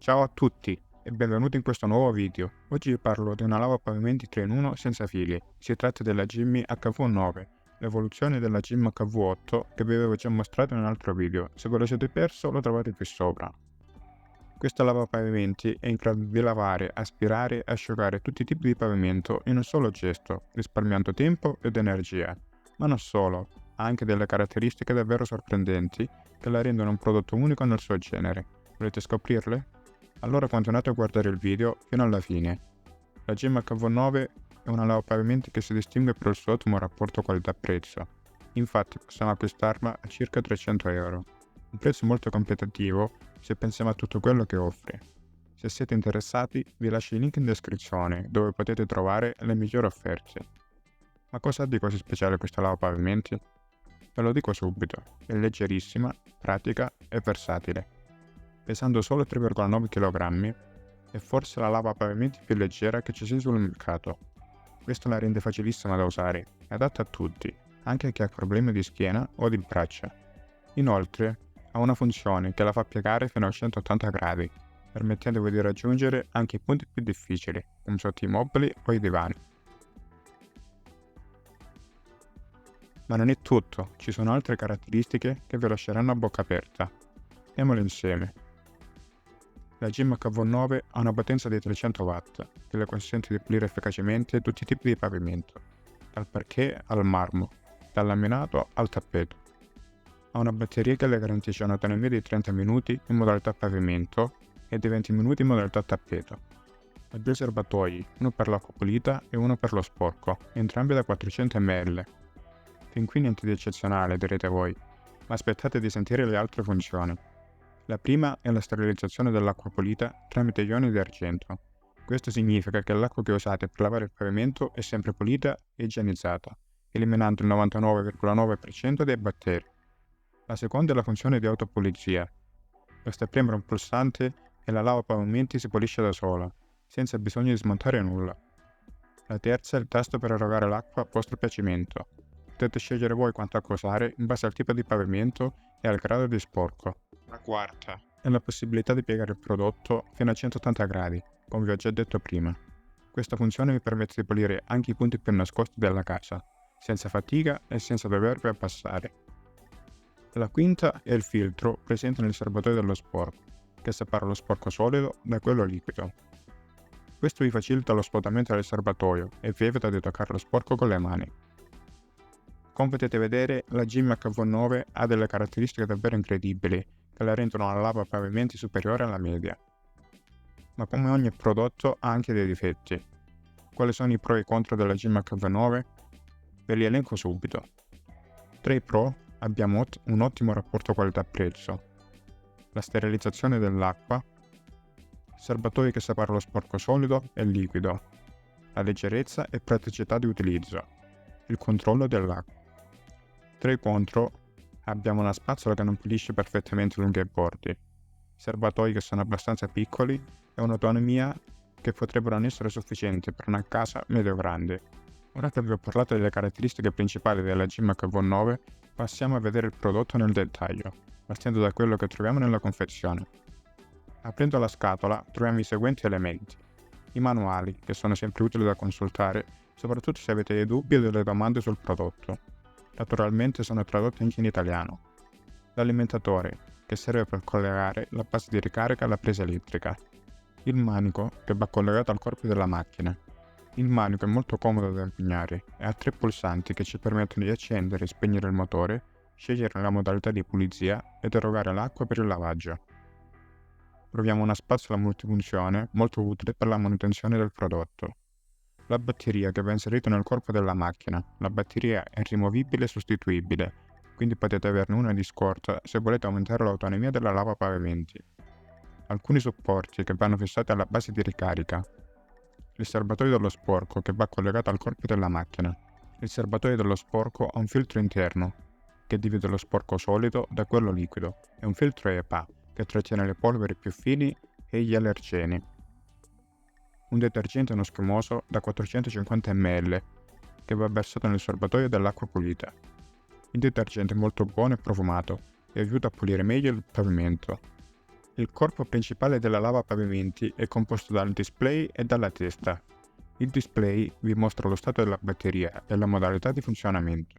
Ciao a tutti e benvenuti in questo nuovo video. Oggi vi parlo di una lavapavimenti 3 in 1 senza fili. Si tratta della Gimmy HV9, l'evoluzione della Gimmy HV8 che vi avevo già mostrato in un altro video. Se ve lo siete perso lo trovate qui sopra. Questa lavapavimenti è in grado di lavare, aspirare e asciugare tutti i tipi di pavimento in un solo gesto, risparmiando tempo ed energia. Ma non solo, ha anche delle caratteristiche davvero sorprendenti che la rendono un prodotto unico nel suo genere. Volete scoprirle? Allora continuate a guardare il video fino alla fine. La Gimmy HV9 è una lavapavimenti che si distingue per il suo ottimo rapporto qualità-prezzo. Infatti possiamo acquistarla a circa 300 euro. Un prezzo molto competitivo se pensiamo a tutto quello che offre. Se siete interessati vi lascio il link in descrizione dove potete trovare le migliori offerte. Ma cosa ha di così speciale questa lavapavimenti? Ve lo dico subito, è leggerissima, pratica e versatile. Pesando solo 3,9 kg, è forse la lavapavimenti più leggera che ci sia sul mercato. Questo la rende facilissima da usare e adatta a tutti, anche a chi ha problemi di schiena o di braccia. Inoltre, ha una funzione che la fa piegare fino a 180 gradi, permettendovi di raggiungere anche i punti più difficili, come sotto i mobili o i divani. Ma non è tutto, ci sono altre caratteristiche che vi lasceranno a bocca aperta. Vediamole insieme. La Gimmy HV9 ha una potenza di 300 watt, che le consente di pulire efficacemente tutti i tipi di pavimento, dal parquet al marmo, dal laminato al tappeto. Ha una batteria che le garantisce un'autonomia di 30 minuti in modalità pavimento e di 20 minuti in modalità tappeto. Ha due serbatoi, uno per l'acqua pulita e uno per lo sporco, entrambi da 400 ml. Fin qui niente di eccezionale, direte voi, ma aspettate di sentire le altre funzioni. La prima è la sterilizzazione dell'acqua pulita tramite ioni di argento. Questo significa che l'acqua che usate per lavare il pavimento è sempre pulita e igienizzata, eliminando il 99,9% dei batteri. La seconda è la funzione di autopulizia. Basta premere un pulsante e la lavapavimenti si pulisce da sola, senza bisogno di smontare nulla. La terza è il tasto per erogare l'acqua a vostro piacimento. Potete scegliere voi quanto acqua usare in base al tipo di pavimento e al grado di sporco. La quarta è la possibilità di piegare il prodotto fino a 180 gradi, come vi ho già detto prima. Questa funzione vi permette di pulire anche i punti più nascosti della casa, senza fatica e senza dovervi abbassare. La quinta è il filtro presente nel serbatoio dello sporco, che separa lo sporco solido da quello liquido. Questo vi facilita lo svuotamento del serbatoio e vi evita di toccare lo sporco con le mani. Come potete vedere, la Gimmy HV9 ha delle caratteristiche davvero incredibili che la rendono una lavapavimenti superiore alla media. Ma come ogni prodotto ha anche dei difetti. Quali sono i pro e i contro della Gimmy HV9? Ve li elenco subito. Tra i pro abbiamo un ottimo rapporto qualità-prezzo, la sterilizzazione dell'acqua, serbatoi che separa lo sporco solido e liquido, la leggerezza e praticità di utilizzo, il controllo dell'acqua. Tra i contro abbiamo una spazzola che non pulisce perfettamente lungo i bordi, serbatoi che sono abbastanza piccoli e un'autonomia che potrebbero non essere sufficienti per una casa medio-grande. Ora che vi ho parlato delle caratteristiche principali della Gimmy HV9, passiamo a vedere il prodotto nel dettaglio, partendo da quello che troviamo nella confezione. Aprendo la scatola troviamo i seguenti elementi. I manuali, che sono sempre utili da consultare, soprattutto se avete dei dubbi o delle domande sul prodotto. Naturalmente sono tradotti anche in italiano. L'alimentatore, che serve per collegare la base di ricarica alla presa elettrica. Il manico, che va collegato al corpo della macchina. Il manico è molto comodo da impugnare e ha 3 pulsanti che ci permettono di accendere e spegnere il motore, scegliere la modalità di pulizia ed erogare l'acqua per il lavaggio. Troviamo una spazzola multifunzione molto utile per la manutenzione del prodotto. La batteria che va inserita nel corpo della macchina. La batteria è rimovibile e sostituibile, quindi potete averne una di scorta se volete aumentare l'autonomia della lavapavimenti. Alcuni supporti che vanno fissati alla base di ricarica. Il serbatoio dello sporco che va collegato al corpo della macchina. Il serbatoio dello sporco ha un filtro interno che divide lo sporco solido da quello liquido e un filtro EPA che trattiene le polveri più fini e gli allergeni. Un detergente non schiumoso da 450 ml che va versato nel serbatoio dell'acqua pulita. Il detergente è molto buono e profumato e aiuta a pulire meglio il pavimento. Il corpo principale della lava pavimenti è composto dal display e dalla testa. Il display vi mostra lo stato della batteria e la modalità di funzionamento.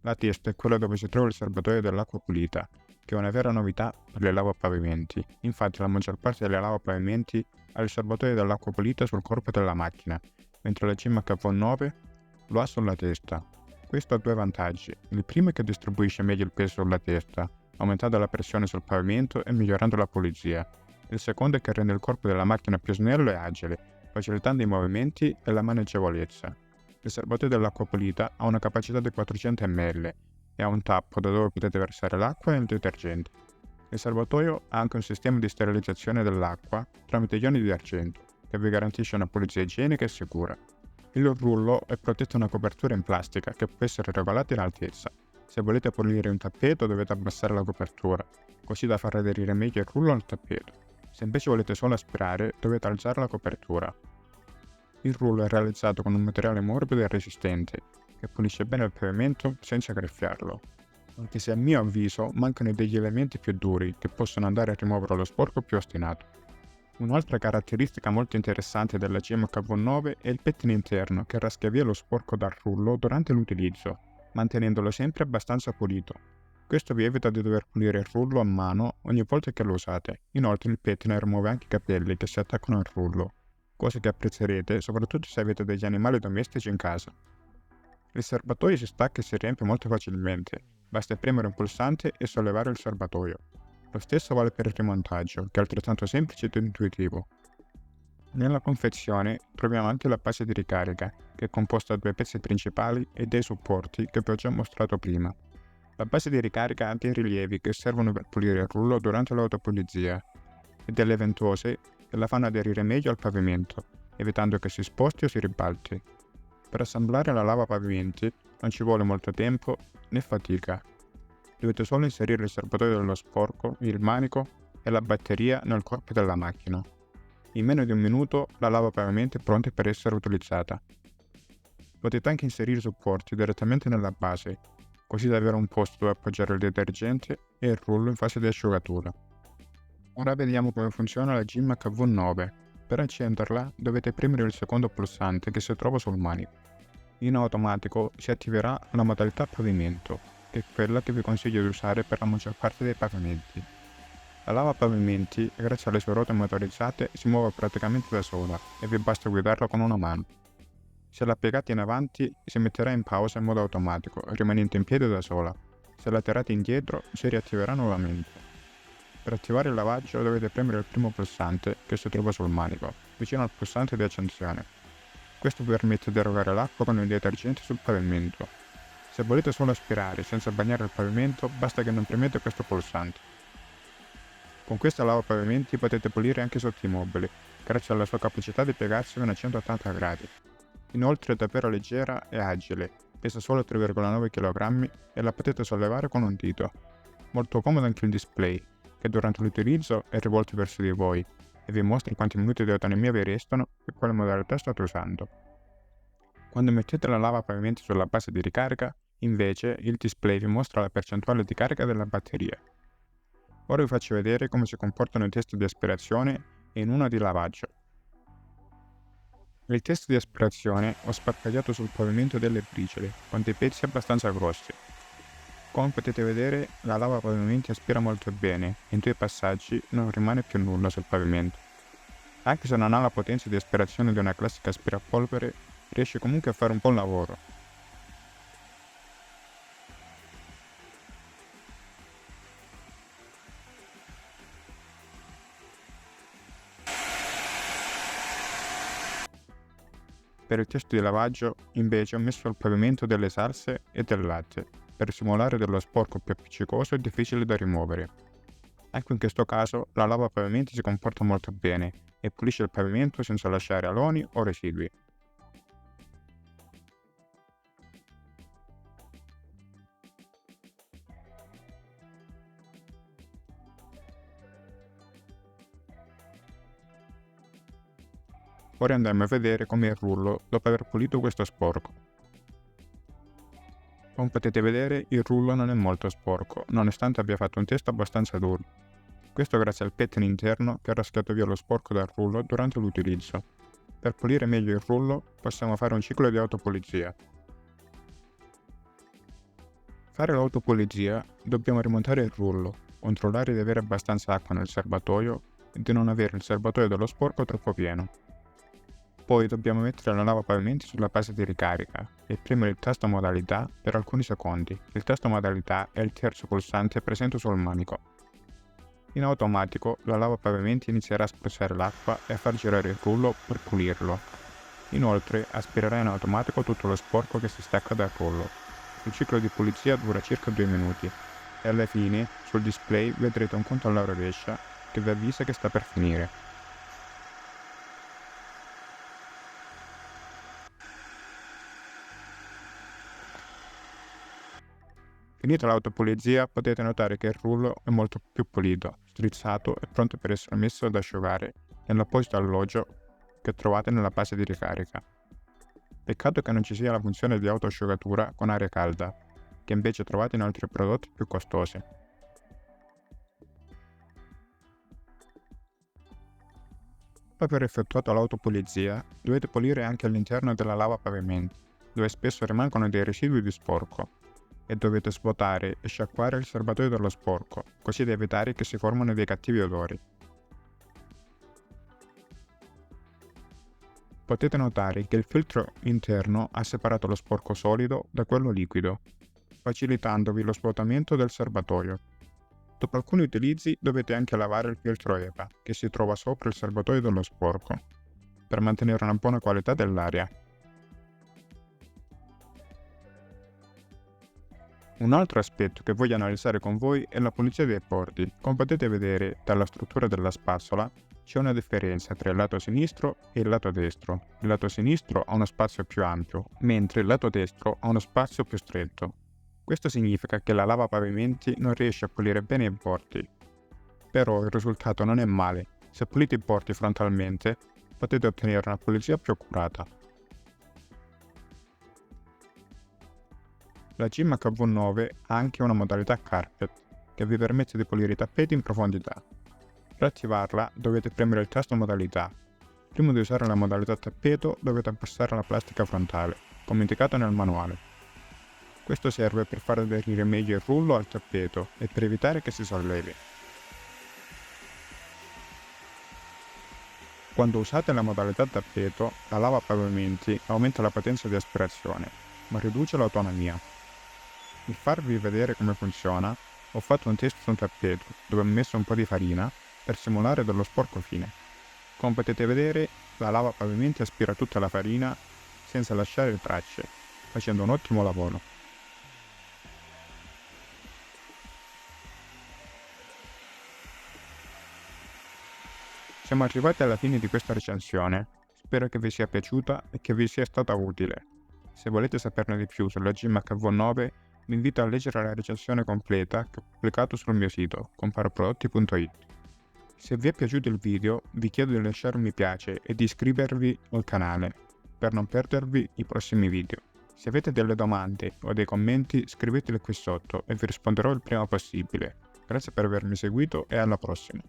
La testa è quella dove si trova il serbatoio dell'acqua pulita, che è una vera novità per le lavapavimenti. Infatti la maggior parte delle lavapavimenti ha il serbatoio dell'acqua pulita sul corpo della macchina, mentre la CMH9 lo ha sulla testa. Questo ha due vantaggi. Il primo è che distribuisce meglio il peso sulla testa, aumentando la pressione sul pavimento e migliorando la pulizia. Il secondo è che rende il corpo della macchina più snello e agile, facilitando i movimenti e la maneggevolezza. Il serbatoio dell'acqua pulita ha una capacità di 400 ml e ha un tappo da dove potete versare l'acqua e il detergente. Il serbatoio ha anche un sistema di sterilizzazione dell'acqua tramite ioni di argento, che vi garantisce una pulizia igienica e sicura. Il rullo è protetto da una copertura in plastica che può essere regolata in altezza. Se volete pulire un tappeto dovete abbassare la copertura, così da far aderire meglio il rullo al tappeto. Se invece volete solo aspirare, dovete alzare la copertura. Il rullo è realizzato con un materiale morbido e resistente, che pulisce bene il pavimento senza graffiarlo. Anche se a mio avviso mancano degli elementi più duri che possono andare a rimuovere lo sporco più ostinato. Un'altra caratteristica molto interessante della CMK9 è il pettine interno che raschia via lo sporco dal rullo durante l'utilizzo, mantenendolo sempre abbastanza pulito. Questo vi evita di dover pulire il rullo a mano ogni volta che lo usate. Inoltre il pettine rimuove anche i capelli che si attaccano al rullo, cosa che apprezzerete soprattutto se avete degli animali domestici in casa. Il serbatoio si stacca e si riempie molto facilmente, basta premere un pulsante e sollevare il serbatoio. Lo stesso vale per il rimontaggio, che è altrettanto semplice ed intuitivo. Nella confezione troviamo anche la base di ricarica, che è composta da due pezzi principali e dei supporti che vi ho già mostrato prima. La base di ricarica ha dei rilievi che servono per pulire il rullo durante l'autopulizia e delle ventose che la fanno aderire meglio al pavimento, evitando che si sposti o si ribalti. Per assemblare la lavapavimenti non ci vuole molto tempo né fatica. Dovete solo inserire il serbatoio dello sporco, il manico e la batteria nel corpo della macchina. In meno di un minuto la lavapavimenti è pronta per essere utilizzata. Potete anche inserire i supporti direttamente nella base, così da avere un posto dove appoggiare il detergente e il rullo in fase di asciugatura. Ora vediamo come funziona la Gimmac V9. Per accenderla dovete premere il secondo pulsante che si trova sul manico. In automatico si attiverà la modalità pavimento, che è quella che vi consiglio di usare per la maggior parte dei pavimenti. La lavapavimenti, grazie alle sue ruote motorizzate, si muove praticamente da sola e vi basta guidarla con una mano. Se la piegate in avanti si metterà in pausa in modo automatico, rimanendo in piedi da sola. Se la tirate indietro si riattiverà nuovamente. Per attivare il lavaggio dovete premere il primo pulsante che si trova sul manico, vicino al pulsante di accensione. Questo vi permette di erogare l'acqua con il detergente sul pavimento. Se volete solo aspirare senza bagnare il pavimento, basta che non premete questo pulsante. Con questa lavapavimenti potete pulire anche sotto i mobili, grazie alla sua capacità di piegarsi fino a 180 gradi. Inoltre è davvero leggera e agile, pesa solo 3,9 kg e la potete sollevare con un dito. Molto comodo anche il display, che durante l'utilizzo è rivolto verso di voi e vi mostra quanti minuti di autonomia vi restano e quale modalità state usando. Quando mettete la lavapavimenti sulla base di ricarica, invece il display vi mostra la percentuale di carica della batteria. Ora vi faccio vedere come si comportano i test di aspirazione e in uno di lavaggio. Nel test di aspirazione ho sparpagliato sul pavimento delle briciole con dei pezzi abbastanza grossi. Come potete vedere, la lavapavimenti aspira molto bene e in due passaggi non rimane più nulla sul pavimento. Anche se non ha la potenza di aspirazione di una classica aspirapolvere, riesce comunque a fare un buon lavoro. Per il test di lavaggio, invece, ho messo al pavimento delle salse e del latte, per simulare dello sporco più appiccicoso e difficile da rimuovere. Anche in questo caso, la lavapavimenti si comporta molto bene e pulisce il pavimento senza lasciare aloni o residui. Ora andiamo a vedere come il rullo dopo aver pulito questo sporco. Come potete vedere, il rullo non è molto sporco, nonostante abbia fatto un test abbastanza duro. Questo grazie al pettine interno che ha raschiato via lo sporco dal rullo durante l'utilizzo. Per pulire meglio il rullo possiamo fare un ciclo di autopulizia. Fare l'autopulizia dobbiamo rimontare il rullo, controllare di avere abbastanza acqua nel serbatoio e di non avere il serbatoio dello sporco troppo pieno. Poi dobbiamo mettere la lavapavimenti sulla base di ricarica e premere il tasto modalità per alcuni secondi. Il tasto modalità è il terzo pulsante presente sul manico. In automatico la lavapavimenti inizierà a spruzzare l'acqua e a far girare il rullo per pulirlo. Inoltre aspirerà in automatico tutto lo sporco che si stacca dal rullo. Il ciclo di pulizia dura circa 2 minuti e alla fine sul display vedrete un conto alla rovescia che vi avvisa che sta per finire. Finita l'autopulizia potete notare che il rullo è molto più pulito, strizzato e pronto per essere messo ad asciugare nell'apposito alloggio che trovate nella base di ricarica. Peccato che non ci sia la funzione di autoasciugatura con aria calda, che invece trovate in altri prodotti più costosi. Dopo aver effettuato l'autopulizia, dovete pulire anche all'interno della lavapavimenti, dove spesso rimangono dei residui di sporco, e dovete svuotare e sciacquare il serbatoio dello sporco, così da evitare che si formino dei cattivi odori. Potete notare che il filtro interno ha separato lo sporco solido da quello liquido, facilitandovi lo svuotamento del serbatoio. Dopo alcuni utilizzi dovete anche lavare il filtro EPA, che si trova sopra il serbatoio dello sporco, per mantenere una buona qualità dell'aria. Un altro aspetto che voglio analizzare con voi è la pulizia dei porti. Come potete vedere dalla struttura della spazzola, c'è una differenza tra il lato sinistro e il lato destro. Il lato sinistro ha uno spazio più ampio, mentre il lato destro ha uno spazio più stretto. Questo significa che la lavapavimenti non riesce a pulire bene i porti. Però il risultato non è male. Se pulite i porti frontalmente, potete ottenere una pulizia più accurata. La Gimmac V9 ha anche una modalità Carpet, che vi permette di pulire i tappeti in profondità. Per attivarla dovete premere il tasto modalità. Prima di usare la modalità tappeto dovete abbassare la plastica frontale, come indicato nel manuale. Questo serve per far aderire meglio il rullo al tappeto e per evitare che si sollevi. Quando usate la modalità tappeto, la lavapavimenti aumenta la potenza di aspirazione, ma riduce l'autonomia. Per farvi vedere come funziona, ho fatto un test su un tappeto dove ho messo un po' di farina per simulare dello sporco fine. Come potete vedere, la lavapavimenti aspira tutta la farina senza lasciare tracce, facendo un ottimo lavoro. Siamo arrivati alla fine di questa recensione, spero che vi sia piaciuta e che vi sia stata utile. Se volete saperne di più sulla Gimmac V9, vi invito a leggere la recensione completa che ho pubblicato sul mio sito, comparoprodotti.it. Se vi è piaciuto il video, vi chiedo di lasciare un mi piace e di iscrivervi al canale, per non perdervi i prossimi video. Se avete delle domande o dei commenti, scriveteli qui sotto e vi risponderò il prima possibile. Grazie per avermi seguito e alla prossima.